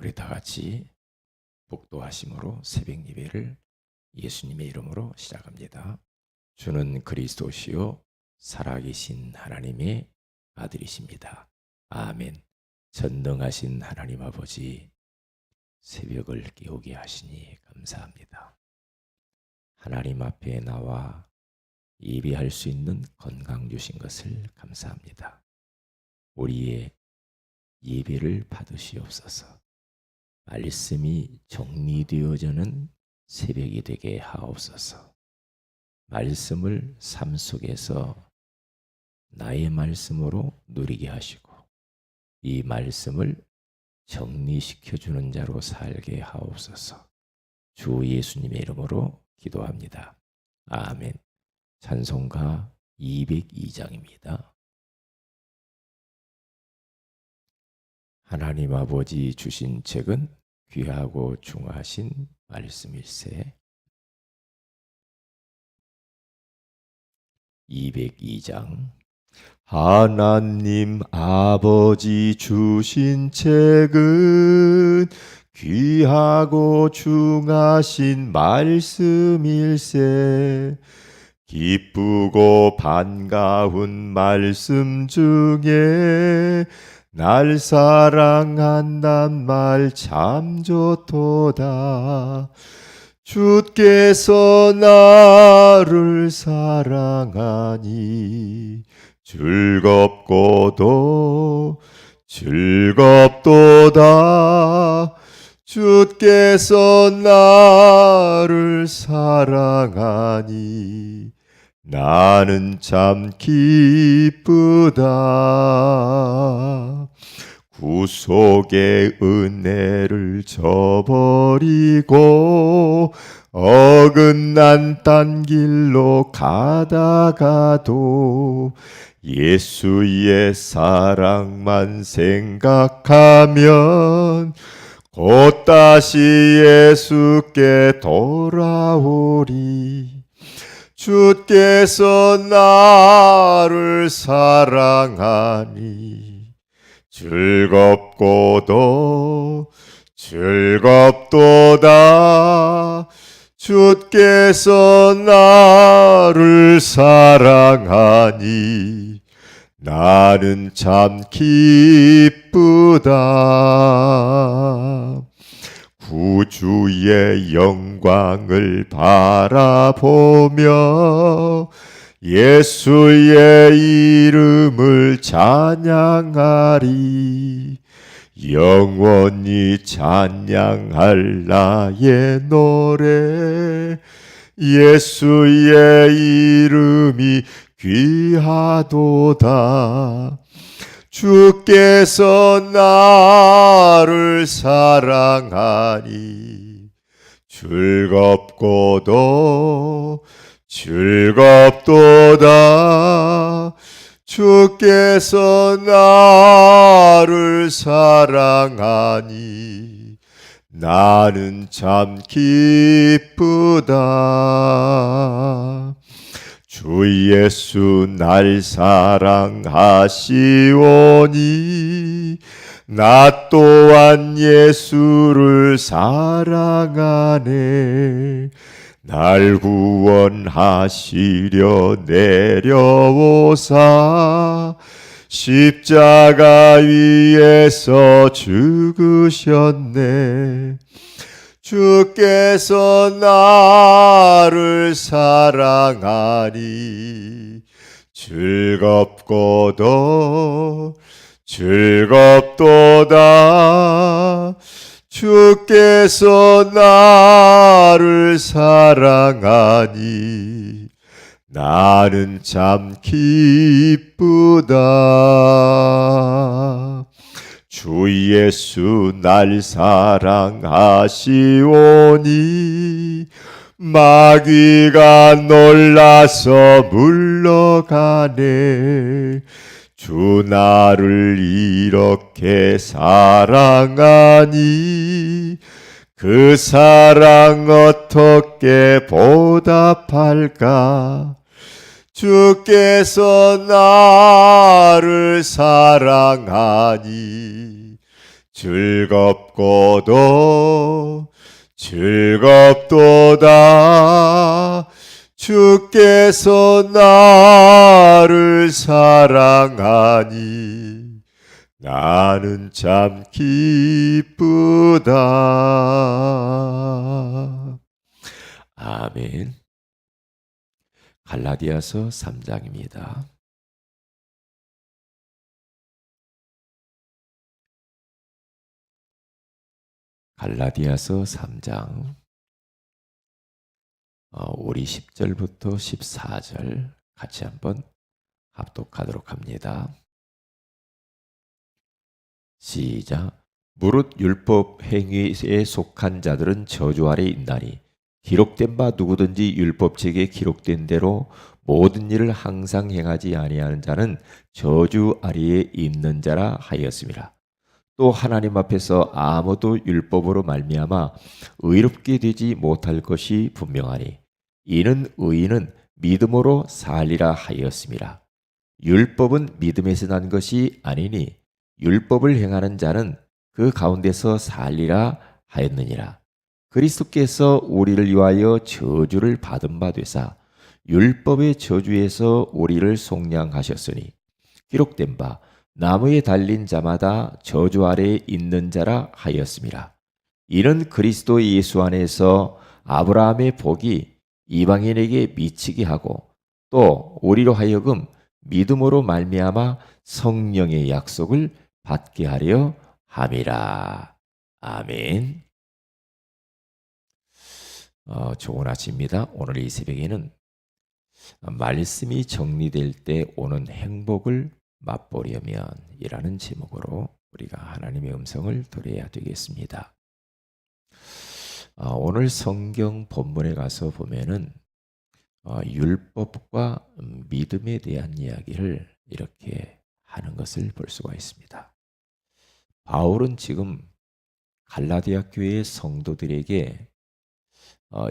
우리 다 같이 복도하심으로 새벽 예배를 예수님의 이름으로 시작합니다. 주는 그리스도시요 살아계신 하나님의 아들이십니다. 아멘. 전능하신 하나님 아버지, 새벽을 깨우게 하시니 감사합니다. 하나님 앞에 나와 예배할 수 있는 건강 주신 것을 감사합니다. 우리의 예배를 받으시옵소서. 말씀이 정리되어지는 새벽이 되게 하옵소서. 말씀을 삶 속에서 나의 말씀으로 누리게 하시고 이 말씀을 정리시켜주는 자로 살게 하옵소서. 주 예수님의 이름으로 기도합니다. 아멘. 찬송가 202장입니다. 하나님 아버지 주신 책은 귀하고 중하신 말씀일세. 202장. 하나님 아버지 주신 책은 귀하고 중하신 말씀일세. 기쁘고 반가운 말씀 중에 날 사랑한단 말 참 좋도다. 주께서 나를 사랑하니 즐겁고도 즐겁도다. 주께서 나를 사랑하니 나는 참 기쁘다. 구속의 은혜를 저버리고 어긋난 딴 길로 가다가도 예수의 사랑만 생각하면 곧 다시 예수께 돌아오리. 주께서 나를 사랑하니 즐겁고도 즐겁도다. 주께서 나를 사랑하니 나는 참 기쁘다. 구주의 영광을 바라보며 예수의 이름을 찬양하리. 영원히 찬양할 나의 노래. 예수의 이름이 귀하도다. 주께서 나를 사랑하니 즐겁고도 즐겁도다. 주께서 나를 사랑하니 나는 참 기쁘다. 주 예수 날 사랑하시오니 나 또한 예수를 사랑하네. 날 구원하시려 내려오사 십자가 위에서 죽으셨네. 주께서 나를 사랑하니 즐겁고도 즐겁도다. 주께서 나를 사랑하니 나는 참 기쁘다. 주 예수 날 사랑하시오니 마귀가 놀라서 물러가네. 주 나를 이렇게 사랑하니 그 사랑 어떻게 보답할까. 주께서 나를 사랑하니 즐겁고도 즐겁도다. 주께서 나를 사랑하니 나는 참 기쁘다. 아멘. 갈라디아서 3장입니다. 갈라디아서 3장 우리 10절부터 14절 같이 한번 합독하도록 합니다. 시작. 무릇 율법 행위에 속한 자들은 저주 아래 있나니 기록된 바 누구든지 율법책에 기록된 대로 모든 일을 항상 행하지 아니하는 자는 저주 아래에 있는 자라 하였습니다. 또 하나님 앞에서 아무도 율법으로 말미암아 의롭게 되지 못할 것이 분명하니 이는 의인은 믿음으로 살리라 하였습니다. 율법은 믿음에서 난 것이 아니니 율법을 행하는 자는 그 가운데서 살리라 하였느니라. 그리스도께서 우리를 위하여 저주를 받은 바 되사 율법의 저주에서 우리를 속량하셨으니 기록된 바 나무에 달린 자마다 저주 아래에 있는 자라 하였습니다. 이는 그리스도 예수 안에서 아브라함의 복이 이방인에게 미치게 하고 또 우리로 하여금 믿음으로 말미암아 성령의 약속을 받게 하려 함이라. 아멘. 좋은 아침입니다. 오늘 이 새벽에는 말씀이 정리될 때 오는 행복을 맛보려면 이라는 제목으로 우리가 하나님의 음성을 들어야 되겠습니다. 오늘 성경 본문에 가서 보면은 율법과 믿음에 대한 이야기를 이렇게 하는 것을 볼 수가 있습니다. 바울은 지금 갈라디아 교회의 성도들에게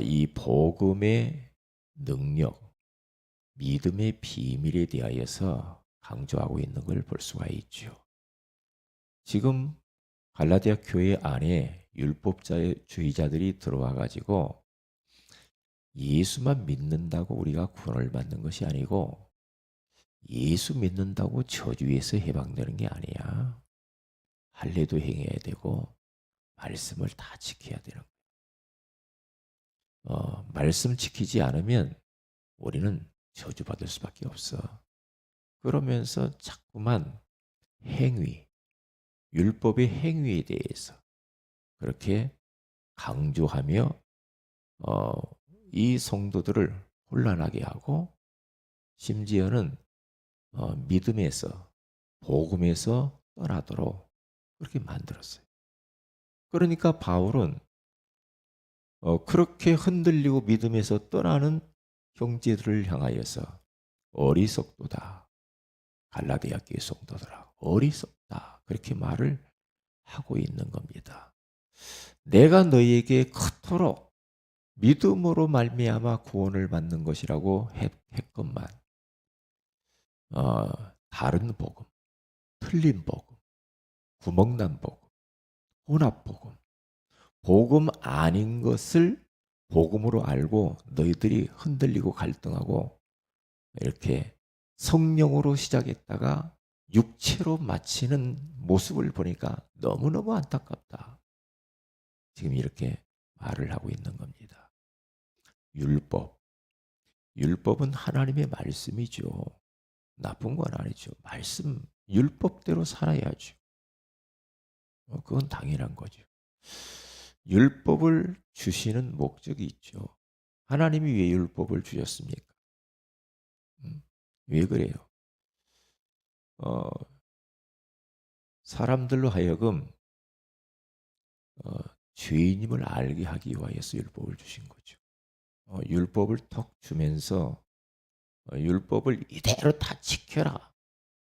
이 복음의 능력, 믿음의 비밀에 대하여서 강조하고 있는 걸 볼 수가 있죠. 지금 갈라디아 교회 안에 율법주의자들이 들어와 가지고 예수만 믿는다고 우리가 구원을 받는 것이 아니고 예수 믿는다고 저주에서 해방되는 게 아니야. 할례도 행해야 되고 말씀을 다 지켜야 되는 거야. 말씀 지키지 않으면 우리는 저주받을 수밖에 없어. 그러면서 자꾸만 행위, 율법의 행위에 대해서 그렇게 강조하며 이 성도들을 혼란하게 하고 심지어는 믿음에서 복음에서 떠나도록 그렇게 만들었어요. 그러니까 바울은 그렇게 흔들리고 믿음에서 떠나는 형제들을 향하여서 어리석도다. 갈라디아 교회 성도들아 어리석다. 그렇게 말을 하고 있는 겁니다. 내가 너희에게 그토록 믿음으로 말미암아 구원을 받는 것이라고 했건만 다른 복음, 틀린 복음, 구멍난 복음, 혼합 복음, 복음 아닌 것을 복음으로 알고 너희들이 흔들리고 갈등하고 이렇게 성령으로 시작했다가 육체로 마치는 모습을 보니까 너무너무 안타깝다. 지금 이렇게 말을 하고 있는 겁니다. 율법은 하나님의 말씀이죠. 나쁜 건 아니죠. 말씀, 율법대로 살아야죠. 그건 당연한 거죠. 율법을 주시는 목적이 있죠. 하나님이 왜 율법을 주셨습니까? 왜 그래요? 사람들로 하여금 죄인임을 알게 하기 위하여서 율법을 주신 거죠. 율법을 턱 주면서 율법을 이대로 다 지켜라.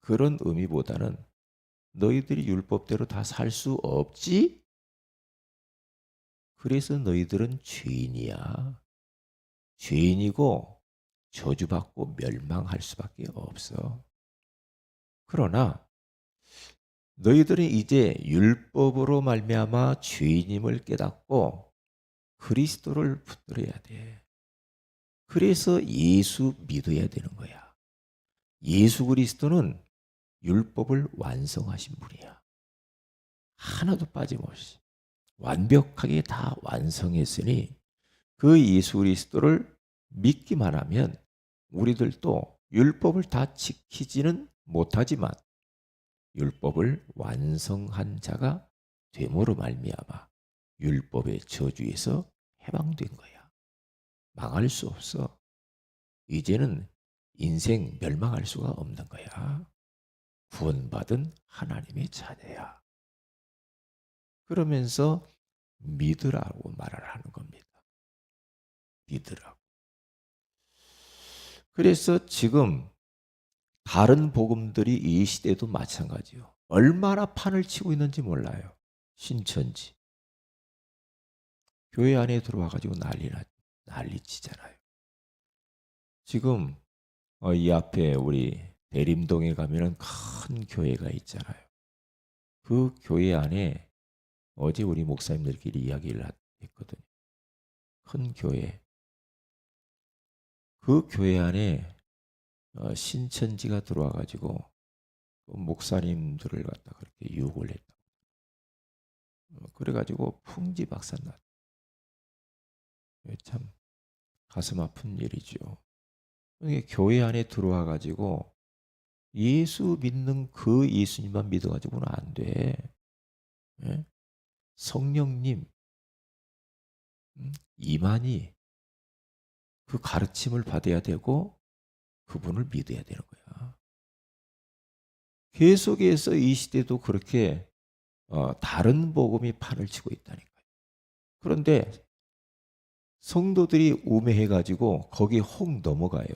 그런 의미보다는 너희들이 율법대로 다 살 수 없지? 그래서 너희들은 죄인이야. 죄인이고 저주받고 멸망할 수밖에 없어. 그러나 너희들은 이제 율법으로 말미암아 죄인임을 깨닫고 그리스도를 붙들어야 돼. 그래서 예수 믿어야 되는 거야. 예수 그리스도는 율법을 완성하신 분이야. 하나도 빠짐없이 완벽하게 다 완성했으니 그 예수 그리스도를 믿기만 하면 우리들도 율법을 다 지키지는 못하지만 율법을 완성한 자가 됨으로 말미암아 율법의 저주에서 해방된 거야. 망할 수 없어. 이제는 인생 멸망할 수가 없는 거야. 구원받은 하나님의 자녀야. 그러면서 믿으라고 말을 하는 겁니다. 믿으라고. 그래서 지금 다른 복음들이 이 시대도 마찬가지요. 얼마나 판을 치고 있는지 몰라요. 신천지. 교회 안에 들어와가지고 난리 치잖아요. 지금 이 앞에 우리 대림동에 가면은 큰 교회가 있잖아요. 그 교회 안에 어제 우리 목사님들끼리 이야기를 했거든요. 큰 교회. 그 교회 안에 신천지가 들어와가지고 목사님들을 갖다 그렇게 유혹을 했다. 그래가지고 풍지박산났. 참 가슴 아픈 일이죠. 교회 안에 들어와가지고 예수 믿는 그 예수님만 믿어가지고는 안 돼. 예? 성령님, 이만희 그 가르침을 받아야 되고 그분을 믿어야 되는 거야. 계속해서 이 시대도 그렇게 다른 복음이 판을 치고 있다니까요. 그런데 성도들이 우매해가지고 거기 혹 넘어가요.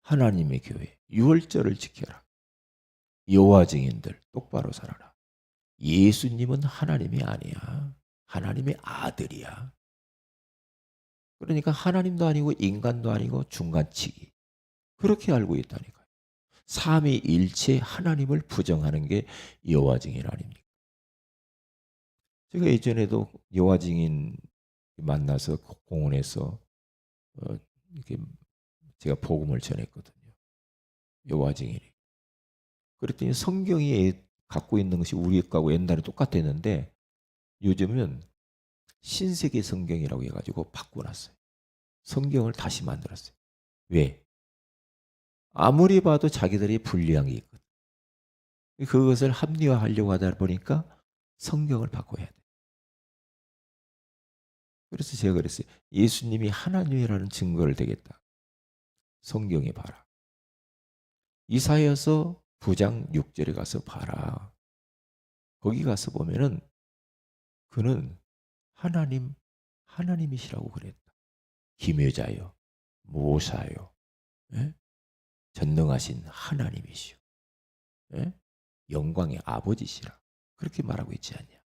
하나님의 교회, 유월절을 지켜라. 여호와 증인들 똑바로 살아라. 예수님은 하나님이 아니야. 하나님의 아들이야. 그러니까 하나님도 아니고 인간도 아니고 중간치기. 그렇게 알고 있다니까요. 삼위일체 하나님을 부정하는 게 여호와 증인 아닙니까? 제가 예전에도 여호와 증인 만나서 공원에서 이렇게 제가 복음을 전했거든요. 여호와 증인이. 그랬더니 성경이 갖고 있는 것이 우리 것하고 옛날에 똑같았는데 요즘은 신세계 성경이라고 해가지고 바꿔놨어요. 성경을 다시 만들었어요. 왜? 아무리 봐도 자기들이 불리한 게 있거든. 그것을 합리화하려고 하다 보니까 성경을 바꿔야 돼. 그래서 제가 그랬어요. 예수님이 하나님이라는 증거를 대겠다. 성경에 봐라. 이사야서 9장 6절에 가서 봐라. 거기 가서 보면은 그는 하나님이시라고 그랬다. 기묘자요, 모사요, 예? 전능하신 하나님이시오. 예? 영광의 아버지시라. 그렇게 말하고 있지 않냐.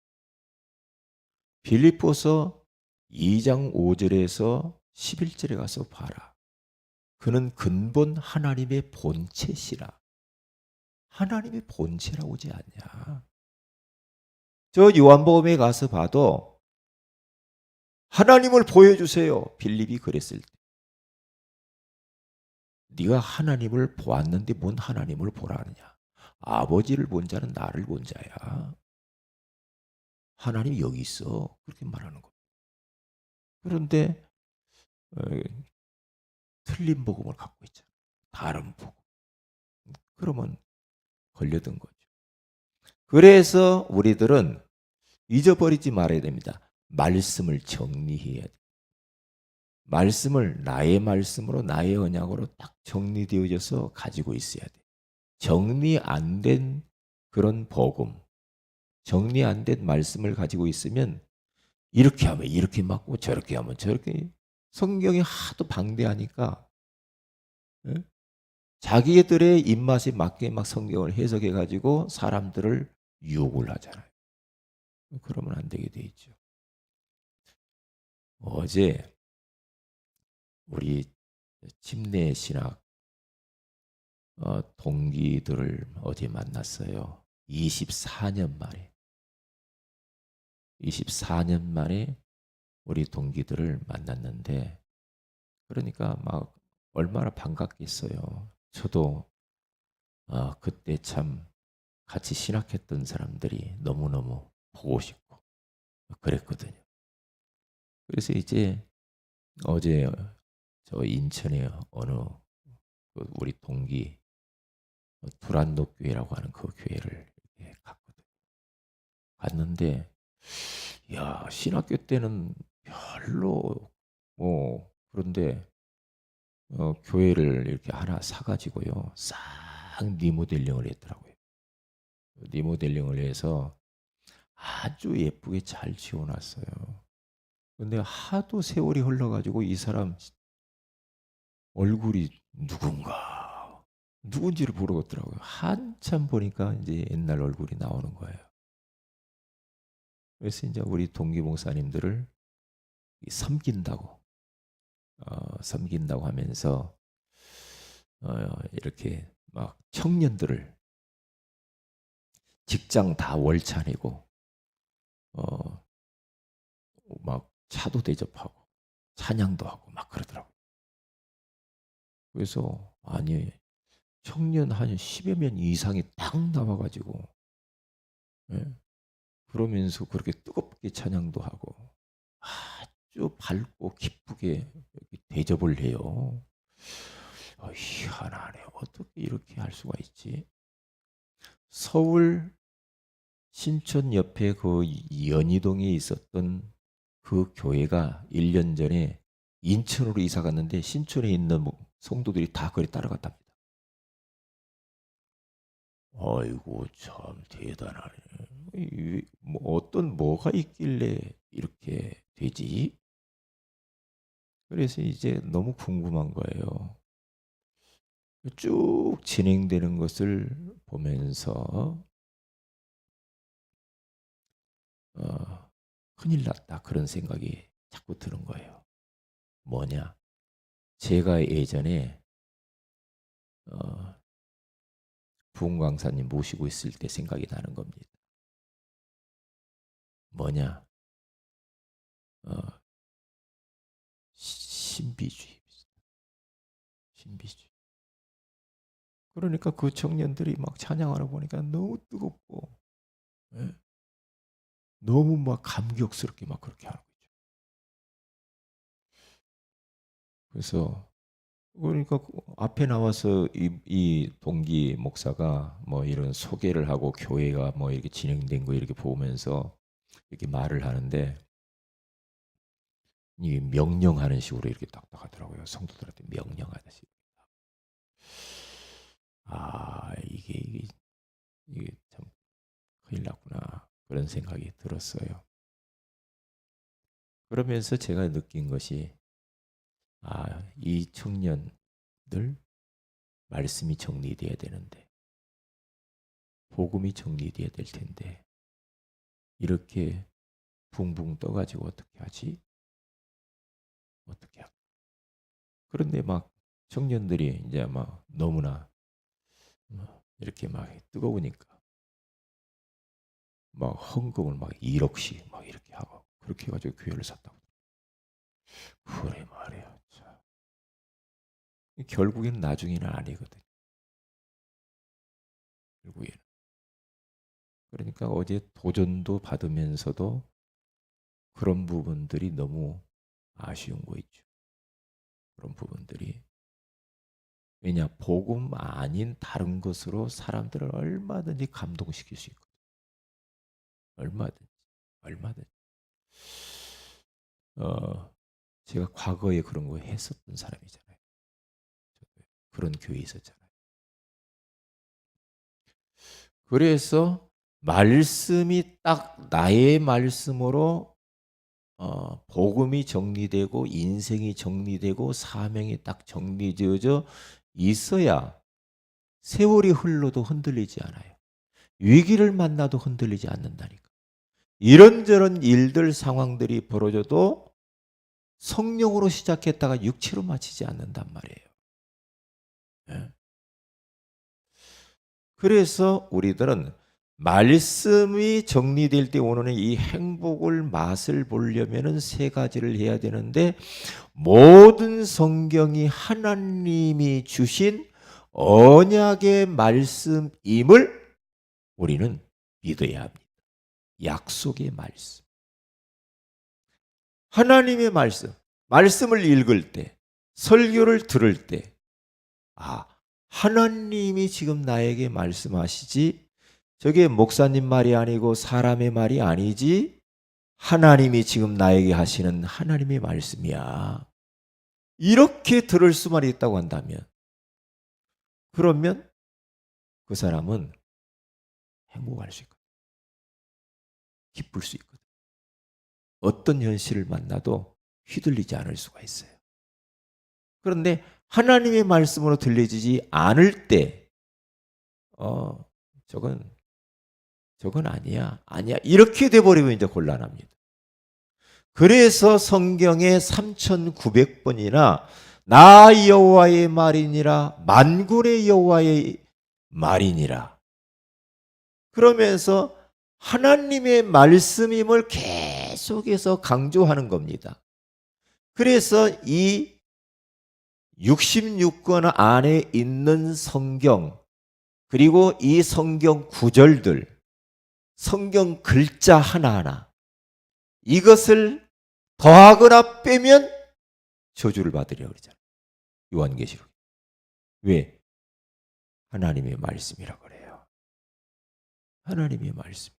빌립보서 2장 5절에서 11절에 가서 봐라. 그는 근본 하나님의 본체시라. 하나님의 본체라고 오지 않냐. 저 요한복음에 가서 봐도 하나님을 보여주세요. 빌립이 그랬을 때. 네가 하나님을 보았는데 뭔 하나님을 보라 하느냐. 아버지를 본 자는 나를 본 자야. 하나님이 여기 있어. 그렇게 말하는 거. 그런데 틀린 복음을 갖고 있잖아. 다른 복음. 그러면 걸려든 거죠. 그래서 우리들은 잊어버리지 말아야 됩니다. 말씀을 정리해야 돼. 말씀을 나의 말씀으로 나의 언약으로 딱 정리되어져서 가지고 있어야 돼. 정리 안 된 그런 복음, 정리 안 된 말씀을 가지고 있으면 이렇게 하면 이렇게 맞고 저렇게 하면 저렇게 성경이 하도 방대하니까 자기들의 입맛에 맞게 막 성경을 해석해 가지고 사람들을 유혹을 하잖아요. 그러면 안 되게 돼 있죠. 어제 우리 침례 신학 동기들을 어제 만났어요. 24년 만에 24년 만에 우리 동기들을 만났는데, 그러니까 막 얼마나 반갑겠어요. 저도 그때 참 같이 신학했던 사람들이 너무너무 보고 싶고 그랬거든요. 그래서 이제 어제 저 인천의 어느 우리 동기 두란노 교회라고 하는 그 교회를 이렇게 갔거든요. 갔는데 야, 신학교 때는 별로 그런데 교회를 이렇게 하나 사가지고요, 싹 리모델링을 했더라고요. 리모델링을 해서 아주 예쁘게 잘 지어놨어요. 근데 하도 세월이 흘러가지고 이 사람 얼굴이 누군지를 모르겠더라고요. 한참 보니까 이제 옛날 얼굴이 나오는 거예요. 그래서 이제 우리 동기 목사님들을 섬긴다고 섬긴다고 하면서 이렇게 막 청년들을 직장 다 월차내고 어, 막 차도 대접하고 찬양도 하고 막 그러더라고요. 그래서 아니, 청년 한 10여 명 이상이 딱 나와가지고, 예? 그러면서 그렇게 뜨겁게 찬양도 하고 아주 밝고 기쁘게 대접을 해요. 희한하네. 어떻게 이렇게 할 수가 있지? 서울 신촌 옆에 그 연희동에 있었던 그 교회가 1년 전에 인천으로 이사 갔는데, 신촌에 있는 성도들이 다 거기 따라갔답니다. 아이고 참 대단하네. 어떤 뭐가 있길래 이렇게 되지? 그래서 이제 너무 궁금한 거예요. 쭉 진행되는 것을 보면서 큰일 났다, 그런 생각이 자꾸 드는 거예요. 뭐냐? 제가 예전에 어, 부흥강사님 모시고 있을 때 생각이 나는 겁니다. 뭐냐? 어, 신비주의. 신비주의. 그러니까 그 청년들이 막 찬양하러 보니까 너무 뜨겁고, 예? 너무 막 감격스럽게 막 그렇게 하는 거죠. 그래서 그러니까 앞에 나와서 이 동기 목사가 뭐 이런 소개를 하고 교회가 뭐 이렇게 진행된 거 이렇게 보면서 이렇게 말을 하는데, 이 명령하는 식으로 이렇게 딱딱 하더라고요. 성도들한테 명령하는 식으로. 이게 참 큰일 났구나, 그런 생각이 들었어요. 그러면서 제가 느낀 것이, 이 청년들 말씀이 정리돼야 되는데, 복음이 정리돼야 될 텐데, 이렇게 붕붕 떠가지고 어떻게 하지? 어떻게 할까? 그런데 막 청년들이 이제 막 너무나 이렇게 막 뜨거우니까 막 헌금을 막 1억씩 막 이렇게 하고 그렇게 해가지고 교회를 샀다고. 그래 말이야. 참. 결국에는 나중에는 아니거든. 결국에는. 그러니까 어제 도전도 받으면서도 그런 부분들이 너무 아쉬운 거 있죠. 그런 부분들이. 왜냐, 복음 아닌 다른 것으로 사람들을 얼마든지 감동시킬 수 있거든. 얼마든지. 얼마든지. 어, 제가 과거에 그런 거 했었던 사람이잖아요. 그런 교회에 있었잖아요. 그래서 말씀이 딱 나의 말씀으로 복음이 정리되고 인생이 정리되고 사명이 딱 정리되어져 있어야 세월이 흘러도 흔들리지 않아요. 위기를 만나도 흔들리지 않는다니까. 이런저런 일들 상황들이 벌어져도 성령으로 시작했다가 육체로 마치지 않는단 말이에요. 예. 그래서 우리들은 말씀이 정리될 때 오는 이 행복을 맛을 보려면은 세 가지를 해야 되는데, 모든 성경이 하나님이 주신 언약의 말씀임을 우리는 믿어야 합니다. 약속의 말씀. 하나님의 말씀. 말씀을 읽을 때, 설교를 들을 때, 하나님이 지금 나에게 말씀하시지, 저게 목사님 말이 아니고 사람의 말이 아니지, 하나님이 지금 나에게 하시는 하나님의 말씀이야. 이렇게 들을 수만 있다고 한다면, 그러면 그 사람은 행복할 수 있거든. 기쁠 수 있거든. 어떤 현실을 만나도 휘둘리지 않을 수가 있어요. 그런데 하나님의 말씀으로 들려지지 않을 때, 저건 아니야. 이렇게 돼버리면 이제 곤란합니다. 그래서 성경에 3,900번이나 나 여호와의 말이니라, 만군의 여호와의 말이니라, 그러면서 하나님의 말씀임을 계속해서 강조하는 겁니다. 그래서 이 66권 안에 있는 성경, 그리고 이 성경 구절들, 성경 글자 하나하나, 이것을 더하거나 빼면 저주를 받으려고 그러잖아요. 요한계시록. 왜? 하나님의 말씀이라고 그래요. 하나님의 말씀.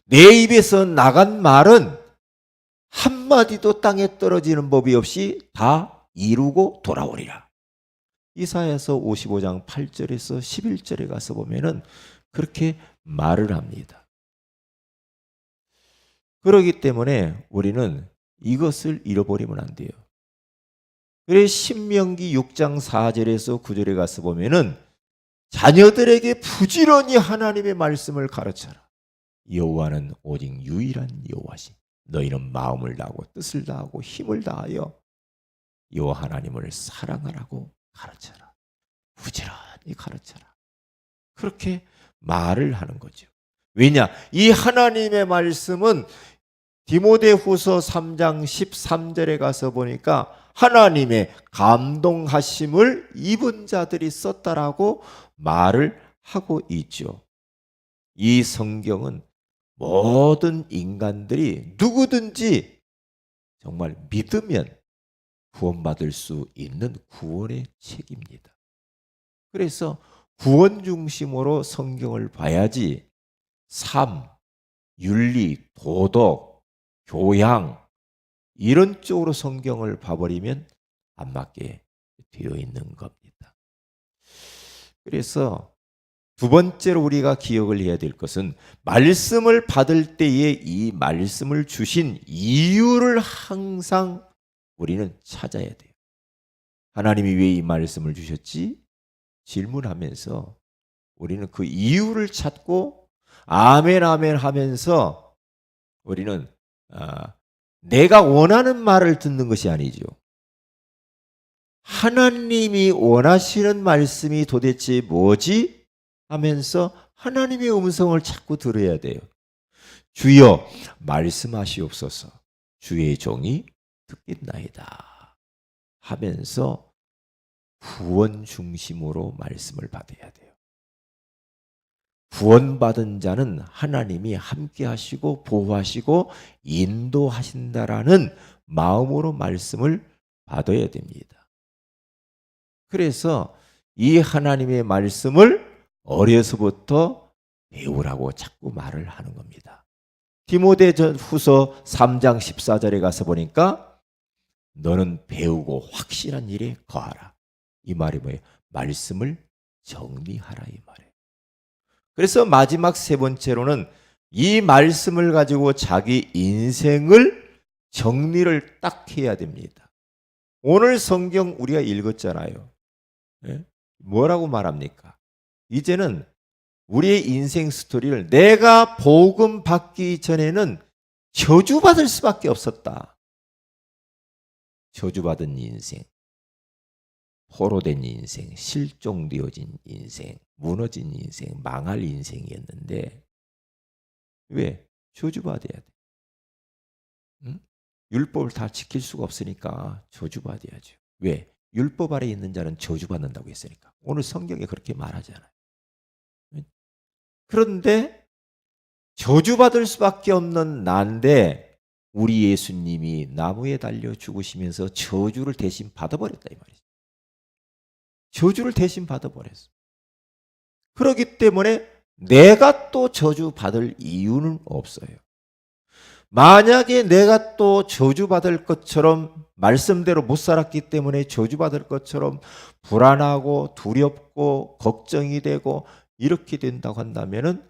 내 입에서 나간 말은 한마디도 땅에 떨어지는 법이 없이 다 이루고 돌아오리라. 이사야서 55장 8절에서 11절에 가서 보면은 그렇게 말을 합니다. 그렇기 때문에 우리는 이것을 잃어버리면 안 돼요. 그래서 신명기 6장 4절에서 9절에 가서 보면은 자녀들에게 부지런히 하나님의 말씀을 가르쳐라. 여호와는 오직 유일한 여호와시. 너희는 마음을 다하고 뜻을 다하고 힘을 다하여 여호와 하나님을 사랑하라고 가르쳐라. 부지런히 가르쳐라. 그렇게 말을 하는 거죠. 왜냐? 이 하나님의 말씀은 디모데후서 3장 13절에 가서 보니까 하나님의 감동하심을 입은 자들이 썼다라고 말을 하고 있죠. 이 성경은 모든 인간들이 누구든지 정말 믿으면 구원받을 수 있는 구원의 책입니다. 그래서 구원 중심으로 성경을 봐야지 삶, 윤리, 도덕, 교양 이런 쪽으로 성경을 봐버리면 안 맞게 되어 있는 겁니다. 그래서 두 번째로 우리가 기억을 해야 될 것은 말씀을 받을 때에 이 말씀을 주신 이유를 항상 우리는 찾아야 돼요. 하나님이 왜 이 말씀을 주셨지? 질문하면서 우리는 그 이유를 찾고 아멘 아멘 하면서 우리는 내가 원하는 말을 듣는 것이 아니죠. 하나님이 원하시는 말씀이 도대체 뭐지? 하면서 하나님의 음성을 자꾸 들어야 돼요. 주여 말씀하시옵소서. 주의 종이 듣겠나이다 하면서 구원 중심으로 말씀을 받아야 돼요. 구원받은 자는 하나님이 함께 하시고 보호하시고 인도하신다라는 마음으로 말씀을 받아야 됩니다. 그래서 이 하나님의 말씀을 어려서부터 배우라고 자꾸 말을 하는 겁니다. 디모데후서 3장 14절에 가서 보니까 너는 배우고 확실한 일에 거하라. 이 말이 뭐예요? 말씀을 정리하라 이 말이에요. 그래서 마지막 세 번째로는 이 말씀을 가지고 자기 인생을 정리를 딱 해야 됩니다. 오늘 성경 우리가 읽었잖아요. 네? 뭐라고 말합니까? 이제는 우리의 인생 스토리를 내가 복음 받기 전에는 저주받을 수밖에 없었다. 저주받은 인생, 포로된 인생, 실종되어진 인생, 무너진 인생, 망할 인생이었는데 왜? 저주받아야 돼. 응? 율법을 다 지킬 수가 없으니까 저주받아야죠. 왜? 율법 아래 있는 자는 저주받는다고 했으니까. 오늘 성경에 그렇게 말하잖아요. 그런데 저주받을 수밖에 없는 난데 우리 예수님이 나무에 달려 죽으시면서 저주를 대신 받아버렸다 이 말이죠. 저주를 대신 받아버렸어. 그렇기 때문에 내가 또 저주받을 이유는 없어요. 만약에 내가 또 저주받을 것처럼 말씀대로 못 살았기 때문에 저주받을 것처럼 불안하고 두렵고 걱정이 되고 이렇게 된다고 한다면은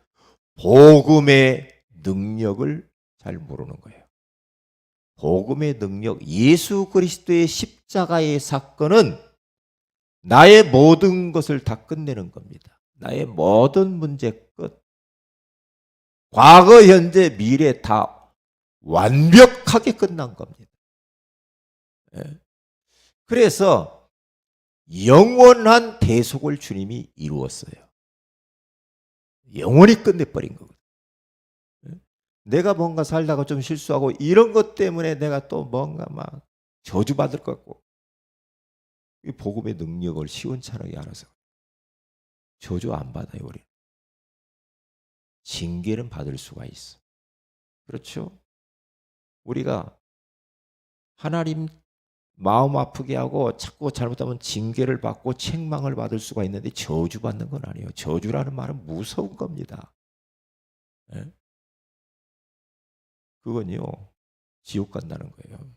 복음의 능력을 잘 모르는 거예요. 복음의 능력, 예수 그리스도의 십자가의 사건은 나의 모든 것을 다 끝내는 겁니다. 나의 모든 문제 끝. 과거, 현재, 미래 다 완벽하게 끝난 겁니다. 그래서 영원한 대속을 주님이 이루었어요. 영원히 끝내버린 거거든요. 내가 뭔가 살다가 좀 실수하고 이런 것 때문에 내가 또 뭔가 막 저주받을 것 같고 이 복음의 능력을 시원찮게 알아서 저주 안 받아요. 우리 징계는 받을 수가 있어. 그렇죠? 우리가 하나님 마음 아프게 하고 자꾸 잘못하면 징계를 받고 책망을 받을 수가 있는데 저주받는 건 아니에요. 저주라는 말은 무서운 겁니다. 예? 그건요 지옥 간다는 거예요.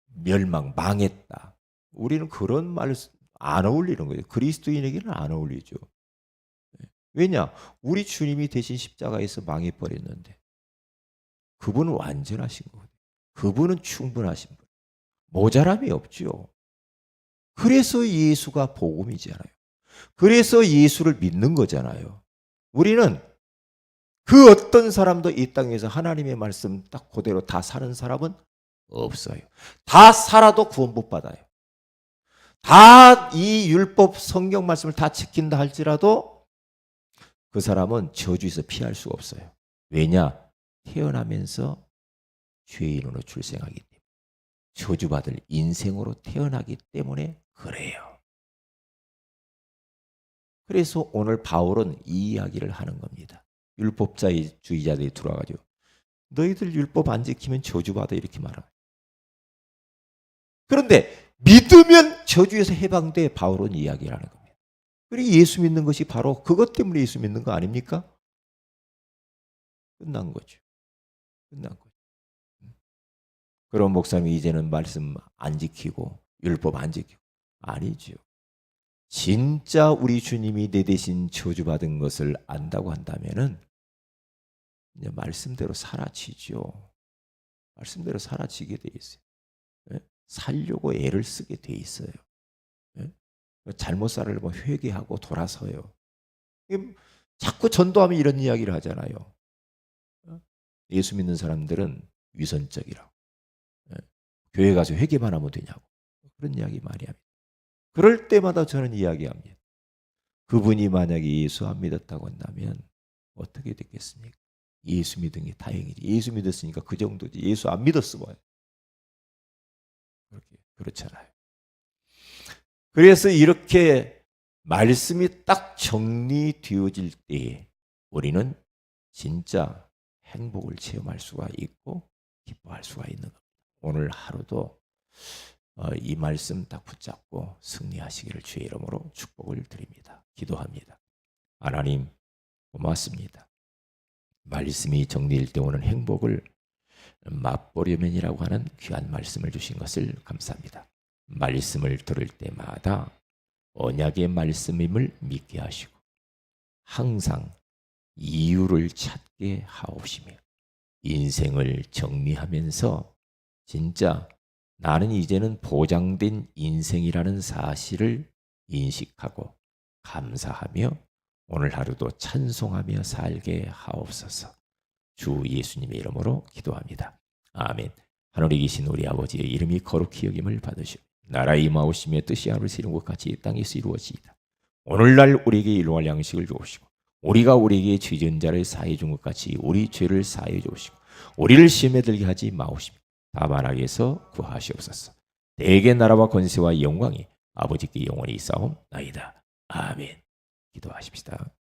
멸망, 망했다. 우리는 그런 말 안 어울리는 거예요. 그리스도인에게는 안 어울리죠. 왜냐? 우리 주님이 대신 십자가에서 망해버렸는데 그분은 완전하신 거거든요. 그분은 충분하신 분. 모자람이 없죠. 그래서 예수가 복음이잖아요. 그래서 예수를 믿는 거잖아요. 우리는 그 어떤 사람도 이 땅에서 하나님의 말씀 딱 그대로 다 사는 사람은 없어요. 다 살아도 구원 못 받아요. 다 이 율법 성경 말씀을 다 지킨다 할지라도 그 사람은 저주에서 피할 수가 없어요. 왜냐? 태어나면서 죄인으로 출생하기 때문에 저주받을 인생으로 태어나기 때문에 그래요. 그래서 오늘 바울은 이 이야기를 하는 겁니다. 율법주의자들이 들어와가지고 너희들 율법 안 지키면 저주받아 이렇게 말합니다. 그런데 믿으면 저주에서 해방돼 바울은 이야기를 하는 겁니다. 그리고 예수 믿는 것이 바로 그것 때문에 예수 믿는 거 아닙니까? 끝난 거죠. 끝난 거죠. 그럼 목사님이 이제는 말씀 안 지키고 율법 안 지키고 아니죠. 진짜 우리 주님이 내 대신 저주받은 것을 안다고 한다면은 이제 말씀대로 사라지죠. 말씀대로 사라지게 돼 있어요. 살려고 애를 쓰게 돼 있어요. 잘못 살려고 회개하고 돌아서요. 자꾸 전도하면 이런 이야기를 하잖아요. 예수 믿는 사람들은 위선적이라고. 교회 가서 회개만 하면 되냐고. 그런 이야기 많이 합니다. 그럴 때마다 저는 이야기합니다. 그분이 만약에 예수 안 믿었다고 한다면 어떻게 됐겠습니까? 예수 믿은 게 다행이지. 예수 믿었으니까 그 정도지. 예수 안 믿었으면 그렇잖아요. 그래서 이렇게 말씀이 딱 정리되어질 때에 우리는 진짜 행복을 체험할 수가 있고 기뻐할 수가 있는 겁니다. 오늘 하루도 이 말씀 딱 붙잡고 승리하시기를 주의 이름으로 축복을 드립니다. 기도합니다. 하나님 고맙습니다. 말씀이 정리될 때 오는 행복을 맛보려면이라고 하는 귀한 말씀을 주신 것을 감사합니다. 말씀을 들을 때마다 언약의 말씀임을 믿게 하시고 항상 이유를 찾게 하옵시며 인생을 정리하면서 진짜 나는 이제는 보장된 인생이라는 사실을 인식하고 감사하며 오늘 하루도 찬송하며 살게 하옵소서. 주 예수님의 이름으로 기도합니다. 아멘. 하늘에 계신 우리 아버지의 이름이 거룩히 여김을 받으시오. 나라의 임하오시며 뜻이 하늘에서 이룬 것 같이 이 땅에서 이루어지이다. 오늘날 우리에게 일용할 양식을 주옵시고 우리가 우리에게 죄진 자를 사해 준 것 같이 우리 죄를 사해 주옵시고 우리를 시험에 들게 하지 마옵시며 다만 악에서 구하시옵소서. 대개 나라와 권세와 영광이 아버지께 영원히 있사옵나이다. 아멘. 기도하십시다.